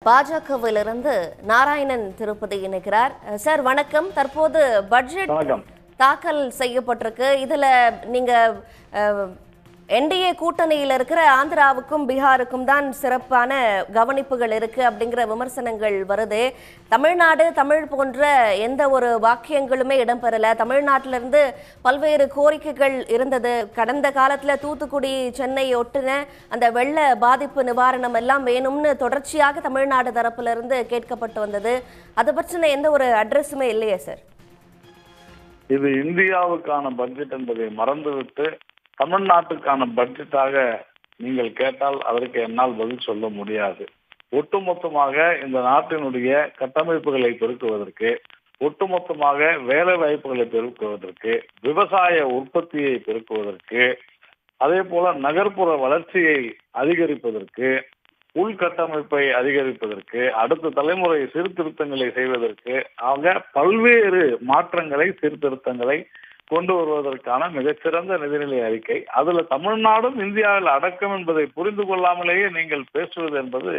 பாஜகவிலிருந்து Narayanan Tirupati இணைக்கிறார். Sir வணக்கம். தற்போது budget தாக்கல் செய்யப்பட்டிருக்கு. இதுல நீங்க என்டிஏ கூட்டணியில் இருக்கிற ஆந்திராவுக்கும் பீகாருக்கும் தான் சிறப்பான கவனிப்புகள் இருக்கு அப்படிங்கிற விமர்சனங்கள் வருது. தமிழ்நாடு தமிழ் போன்ற எந்த ஒரு வாக்கியங்களுமே இடம்பெறல. தமிழ்நாட்டிலிருந்து பல்வேறு கோரிக்கைகள் இருந்தது. கடந்த காலத்துல தூத்துக்குடி சென்னை ஒட்டுன அந்த வெள்ள பாதிப்பு நிவாரணம் எல்லாம் வேணும்னு தொடர்ச்சியாக தமிழ்நாடு தரப்புல இருந்து கேட்கப்பட்டு வந்தது. அதை பற்றின எந்த ஒரு அட்ரஸுமே இல்லையே சார்? இது இந்தியாவுக்கான பட்ஜெட் என்பதை மறந்துவிட்டு தமிழ்நாட்டுக்கான பட்ஜெட்டாக நீங்கள் கேட்டால் அதற்கு என்னால் பதில் சொல்ல முடியாது. ஒட்டுமொத்தமாக இந்த நாட்டினுடைய கட்டமைப்புகளை பெருக்குவதற்கு, ஒட்டுமொத்தமாக வேலை வாய்ப்புகளை பெருக்குவதற்கு, விவசாய உற்பத்தியை பெருக்குவதற்கு, அதே போல நகர்ப்புற வளர்ச்சியை அதிகரிப்பதற்கு, உள்கட்டமைப்பை அதிகரிப்பதற்கு, அடுத்த தலைமுறை சீர்திருத்தங்களை செய்வதற்கு ஆக பல்வேறு மாற்றங்களை சீர்திருத்தங்களை கொண்டு வருவதற்கான மிகச்சிறந்த நிதிநிலை அறிக்கை. அதுல தமிழ்நாடும் இந்தியாவில் அடக்கம் என்பதை புரிந்து கொள்ளாமலேயே நீங்கள் பேசுவது என்பது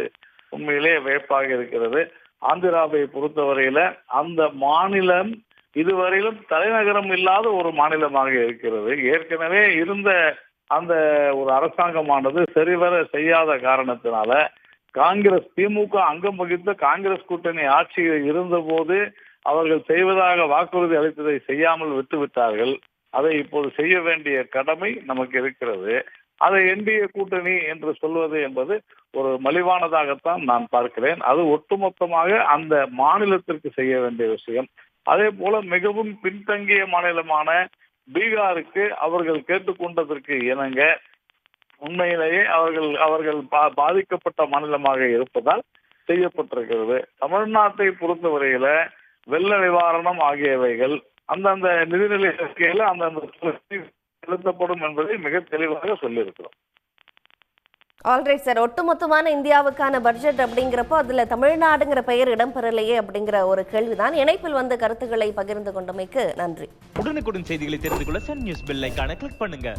உண்மையிலே வியப்பாக இருக்கிறது. ஆந்திராவை பொறுத்தவரையில அந்த மாநிலம் இதுவரையிலும் தலைநகரம் இல்லாத ஒரு மாநிலமாக இருக்கிறது. ஏற்கனவே இருந்த அந்த ஒரு அரசாங்கமானது சரிவர செய்யாத காரணத்தினால காங்கிரஸ் திமுக அங்கம் வகித்த காங்கிரஸ் கூட்டணி ஆட்சியில் இருந்த போது அவர்கள் செய்வதாக வாக்குறுதி அளித்ததை செய்யாமல் விட்டுவிட்டார்கள். அதை இப்போது செய்ய வேண்டிய கடமை நமக்கு இருக்கிறது. அதை என்டிஏ கூட்டணி என்று சொல்வது என்பது ஒரு மலிவானதாகத்தான் நான் பார்க்கிறேன். அது ஒட்டுமொத்தமாக அந்த மாநிலத்திற்கு செய்ய வேண்டிய விஷயம். அதே போல மிகவும் பின்தங்கிய மாநிலமான பீகாருக்கு அவர்கள் கேட்டுக்கொண்டதற்கு இணங்க உண்மையிலேயே அவர்கள் பாதிக்கப்பட்ட மாநிலமாக இருப்பதால் செய்யப்பட்டிருக்கிறது. தமிழ்நாட்டை பொறுத்தவரையில வெள்ள நிவாரணம் ஆகியவைகள் அந்தந்த நிதிநிலை அறிக்கையில அந்தந்த செலுத்தப்படும் என்பதை மிக தெளிவாக சொல்லியிருக்கிறோம். ஆல்ரைட் சார், ஒட்டுமொத்தமான இந்தியாவுக்கான பட்ஜெட் அப்படிங்கிறப்போ அதுல தமிழ்நாடுங்கிற பெயர் இடம்பெறலையே அப்படிங்கிற ஒரு கேள்விதான். இணைப்பில் வந்து கருத்துக்களை பகிர்ந்து கொண்டமைக்கு நன்றி. உடனுக்குடன் செய்திகளை தெரிந்து கொள்ள சன் நியூஸ் பெல் ஐகானை கிளிக் பண்ணுங்க.